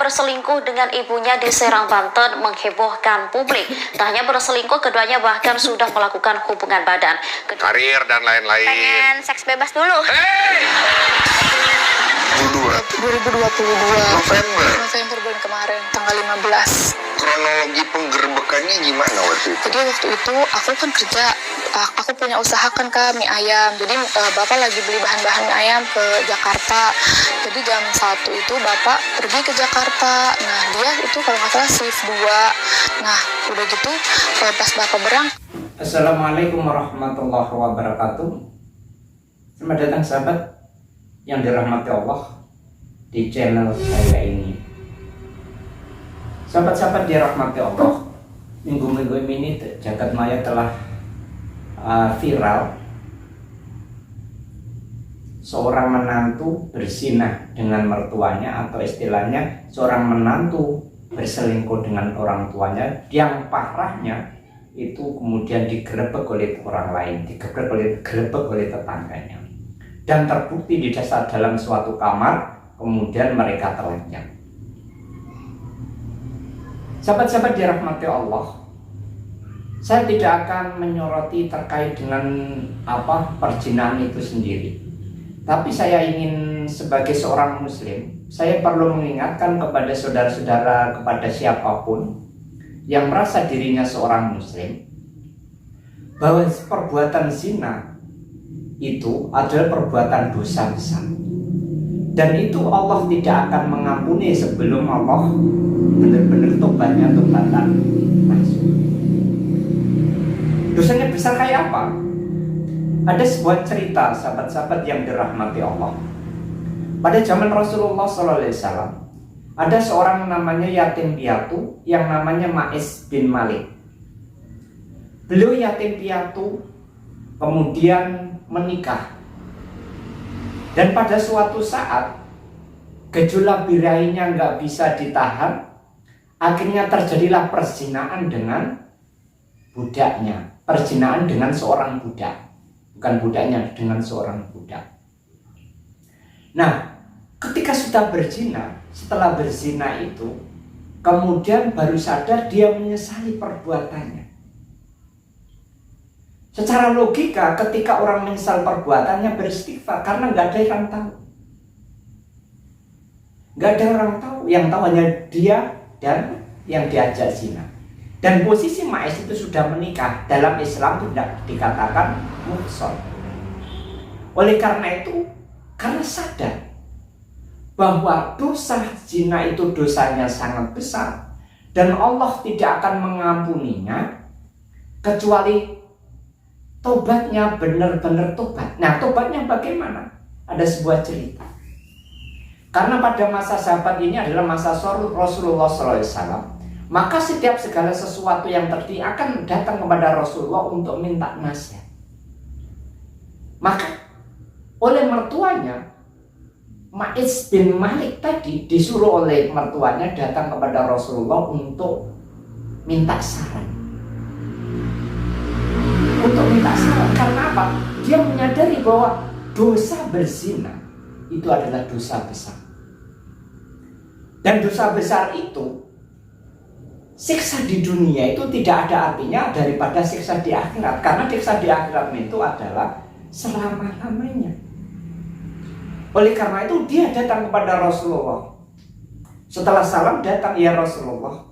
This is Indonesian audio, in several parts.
berselingkuh dengan ibunya di Serang, Banten menghebohkan publik. Tak hanya berselingkuh, keduanya bahkan sudah melakukan hubungan badan. Karir dan lain-lain. Pengen seks bebas dulu. 2022 November bulan kemarin, tanggal 15. Kronologi penggerbekannya gimana waktu itu? Jadi waktu itu aku kan kerja, aku punya usaha kan Kak, mie ayam. Jadi Bapak lagi beli bahan-bahan mie ayam ke Jakarta. Jadi jam 1 itu Bapak pergi ke Jakarta. Nah dia itu kalau nggak salah shift 2. Nah udah gitu pas Bapak berangkat. Assalamualaikum warahmatullahi wabarakatuh. Selamat datang sahabat yang dirahmati Allah di channel saya ini. Sahabat-sahabat dirahmati Allah, minggu-minggu ini jagat maya telah viral seorang menantu berzinah dengan mertuanya, atau istilahnya seorang menantu berselingkuh dengan orang tuanya, yang parahnya itu kemudian digerebek oleh orang lain, digerebek oleh tetangganya, dan terbukti di dalam suatu kamar, kemudian mereka telanjang. Sahabat-sahabat dirahmati Allah, saya tidak akan menyoroti terkait dengan perzinahan itu sendiri, tapi saya ingin sebagai seorang muslim, saya perlu mengingatkan kepada saudara-saudara, kepada siapapun yang merasa dirinya seorang muslim, bahwa perbuatan zina itu adalah perbuatan dosa besar, dan itu Allah tidak akan mengampuni sebelum Allah benar-benar tobatnya tobatan masuk. Dosanya besar kayak apa? Ada sebuah cerita sahabat-sahabat yang dirahmati Allah. Pada zaman Rasulullah SAW, ada seorang namanya yatim piatu yang namanya Ma'is bin Malik. Beliau yatim piatu, kemudian menikah, dan pada suatu saat gejolak birahinya nggak bisa ditahan, akhirnya terjadilah perzinahan dengan budaknya, perzinahan dengan seorang budak, bukan budaknya, dengan seorang budak. Nah, ketika sudah berzina, setelah berzina itu, kemudian baru sadar dia menyesali perbuatannya. Secara logika, ketika orang menyesal perbuatannya, beristighfar, karena nggak ada yang tahu. Nggak ada orang tahu, yang tahu hanya dia dan yang diajak zina. Dan posisi Ma'is itu sudah menikah, dalam Islam tidak dikatakan muhsan. Oleh karena itu, karena sadar bahwa dosa zina itu dosanya sangat besar, dan Allah tidak akan mengampuninya kecuali tobatnya benar-benar tobat. Nah, tobatnya bagaimana? Ada sebuah cerita. Karena pada masa sahabat ini adalah masa Rasulullah SAW, maka setiap segala sesuatu yang terjadi akan datang kepada Rasulullah untuk minta nasihat. Maka oleh mertuanya, Ma'is bin Malik tadi disuruh oleh mertuanya datang kepada Rasulullah untuk minta saran. Karena apa? Dia menyadari bahwa dosa berzina itu adalah dosa besar. Dan dosa besar itu, siksa di dunia itu tidak ada artinya daripada siksa di akhirat. Karena siksa di akhirat itu adalah selama-lamanya. Oleh karena itu dia datang kepada Rasulullah. Setelah salam datang, ya Rasulullah,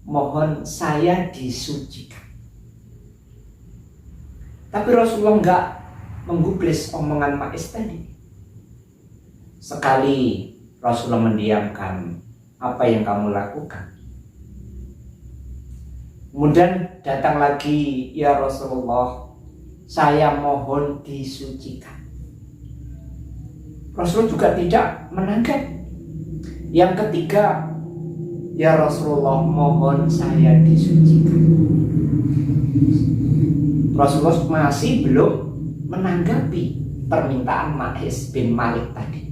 mohon saya disucikan. Tapi Rasulullah enggak menggubris omongan Ma'is tadi. Sekali Rasulullah mendiamkan, apa yang kamu lakukan? Kemudian datang lagi, ya Rasulullah, saya mohon disucikan. Rasulullah juga tidak menanggapi. Yang ketiga, ya Rasulullah, mohon saya disucikan. Rasulullah masih belum menanggapi permintaan Ma'is bin Malik tadi.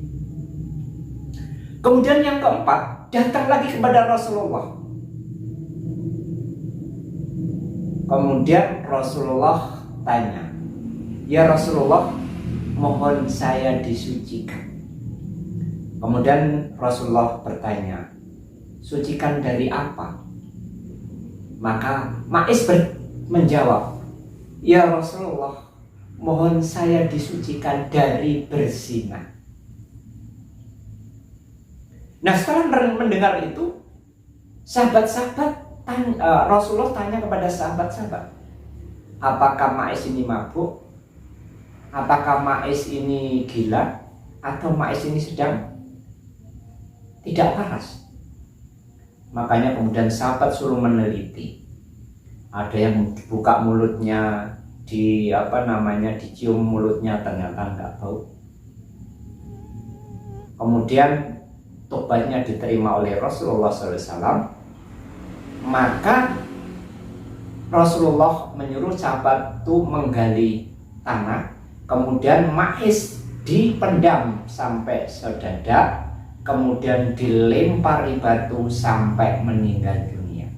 Kemudian yang keempat, datang lagi kepada Rasulullah. Kemudian Rasulullah tanya, ya Rasulullah, mohon saya disucikan. Kemudian Rasulullah bertanya, sucikan dari apa? Maka Ma'is menjawab, ya Rasulullah, mohon saya disucikan dari berzina. Nah, setelah mendengar itu, Rasulullah tanya kepada sahabat-sahabat, apakah Ma'is ini mabuk? Apakah Ma'is ini gila? Atau Ma'is ini sedang tidak waras? Makanya kemudian sahabat suruh meneliti. Ada yang buka mulutnya, dicium mulutnya, ternyata nggak bau. Kemudian tobatnya diterima oleh Rasulullah SAW. Maka Rasulullah menyuruh sahabat itu menggali tanah, kemudian Ma'is dipendam sampai sedada, kemudian dilempari batu sampai meninggal dunia.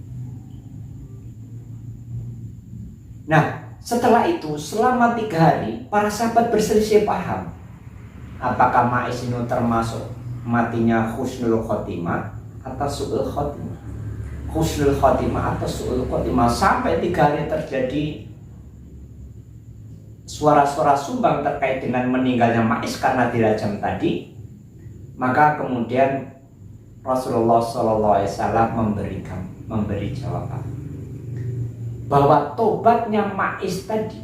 Nah, setelah itu selama 3 hari para sahabat berselisih paham apakah Ma'is ini termasuk matinya husnul khotimah atau su'ul khotimah. Husnul khotimah atau su'ul khotimah, sampai 3 hari terjadi suara-suara sumbang terkait dengan meninggalnya Ma'is karena dirajam tadi. Maka kemudian Rasulullah SAW memberi jawaban bahwa tobatnya Ma'is tadi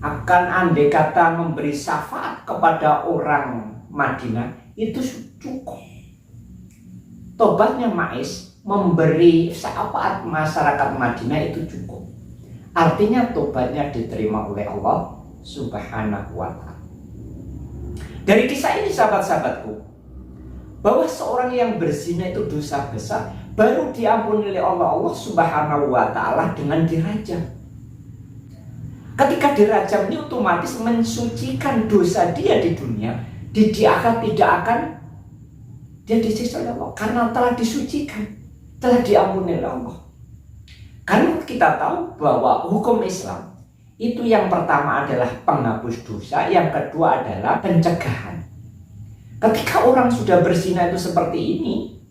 akan andai kata memberi syafaat kepada orang Madinah itu cukup. Tobatnya Ma'is memberi syafaat masyarakat Madinah itu cukup. Artinya tobatnya diterima oleh Allah Subhanahu wa ta'ala. Dari kisah ini sahabat-sahabatku, bahwa seorang yang berzina itu dosa besar baru diampuni oleh Allah Subhanahu wa ta'ala dengan dirajam. Ketika dirajam ini otomatis mensucikan dosa dia di dunia, di akhirat tidak akan dia disiksa oleh Allah karena telah disucikan, telah diampuni oleh Allah. Karena kita tahu bahwa hukum Islam itu yang pertama adalah penghapus dosa, yang kedua adalah pencegahan. Ketika orang sudah berzina itu seperti ini,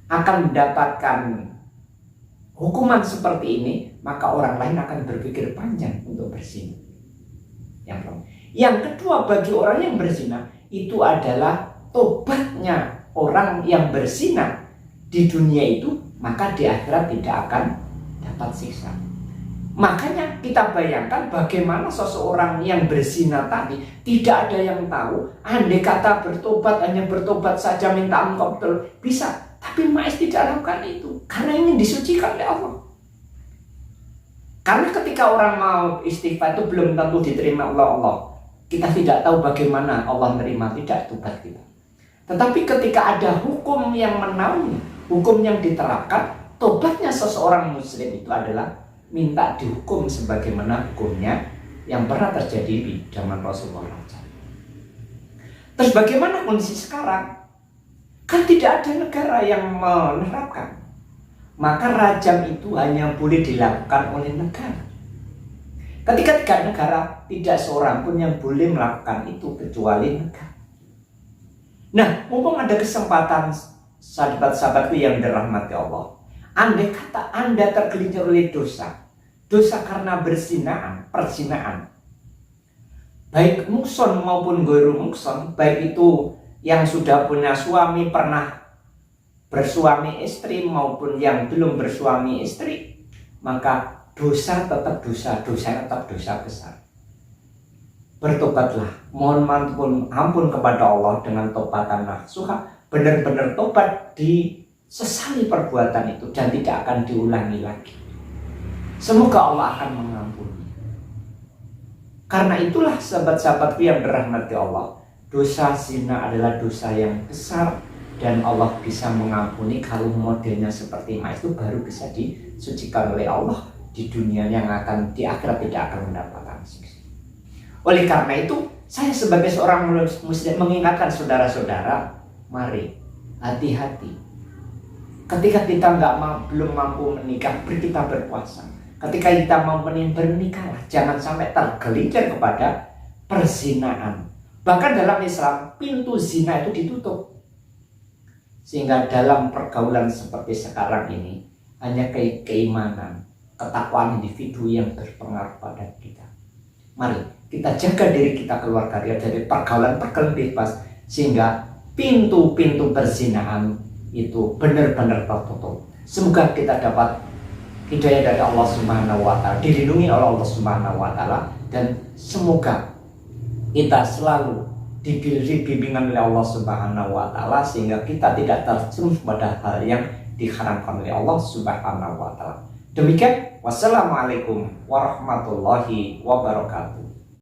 akan mendapatkan hukuman seperti ini, maka orang lain akan berpikir panjang untuk berzina. Yang kedua, bagi orang yang berzina itu adalah tobatnya orang yang berzina di dunia itu, maka di akhirat tidak akan dapat siksa. Makanya kita bayangkan bagaimana seseorang yang berzina tadi tidak ada yang tahu. Andai kata bertobat, hanya bertobat saja minta ampun bisa. Tapi Ma'is tidak lakukan itu karena ingin disucikan oleh Allah. Karena ketika orang mau istighfar itu belum tentu diterima oleh Allah. Kita tidak tahu bagaimana Allah menerima tidak tobat kita. Tetapi ketika ada hukum yang menaungi, hukum yang diterapkan, tobatnya seseorang muslim itu adalah minta dihukum sebagaimana hukumnya yang pernah terjadi di zaman Rasulullah. Terus bagaimana kondisi sekarang? Kan tidak ada negara yang menerapkan. Maka rajam itu hanya boleh dilakukan oleh negara. Ketika 3 negara, tidak seorang pun yang boleh melakukan itu kecuali negara. Nah, mumpung ada kesempatan, sahabat-sahabatku yang dirahmati Allah, andai kata Anda tergelincir oleh dosa karena perzinaan, baik mukson maupun ghairu mukson, baik itu yang sudah punya suami, pernah bersuami istri maupun yang belum bersuami istri, maka dosa tetap dosa besar. Bertobatlah, mohon ampun kepada Allah dengan tobatan nasuha, benar-benar tobat, disesali perbuatan itu dan tidak akan diulangi lagi. Semoga Allah akan mengampuni. Karena itulah sahabat-sahabatku yang dirahmati Allah, dosa zina adalah dosa yang besar dan Allah bisa mengampuni kalau modelnya seperti Ma'is itu baru bisa disucikan oleh Allah di dunia, yang akan di akhirat tidak akan mendapatkan siksa. Oleh karena itu, saya sebagai seorang muslim mengingatkan saudara-saudara, mari hati-hati. Ketika kita belum mampu menikah, kita berpuasa. Ketika kita mau bernikahlah, jangan sampai tergelincir kepada perzinaan. Bahkan dalam Islam, pintu zina itu ditutup. Sehingga dalam pergaulan seperti sekarang ini hanya keimanan, ketakwaan individu yang berpengaruh pada kita. Mari kita jaga diri kita, keluarga kita dari pergaulan-pergaulan bebas, sehingga pintu-pintu perzinahan itu benar-benar tertutup. Semoga kita dapat hidayah dari Allah Subhanahu wa Ta'ala, dilindungi oleh Allah Subhanahu wa Ta'ala, dan semoga kita selalu diberi bimbingan oleh Allah Subhanahu wa Ta'ala sehingga kita tidak terjerumus pada hal yang diharamkan oleh Allah Subhanahu wa Ta'ala. Demikian, wassalamualaikum warahmatullahi wabarakatuh.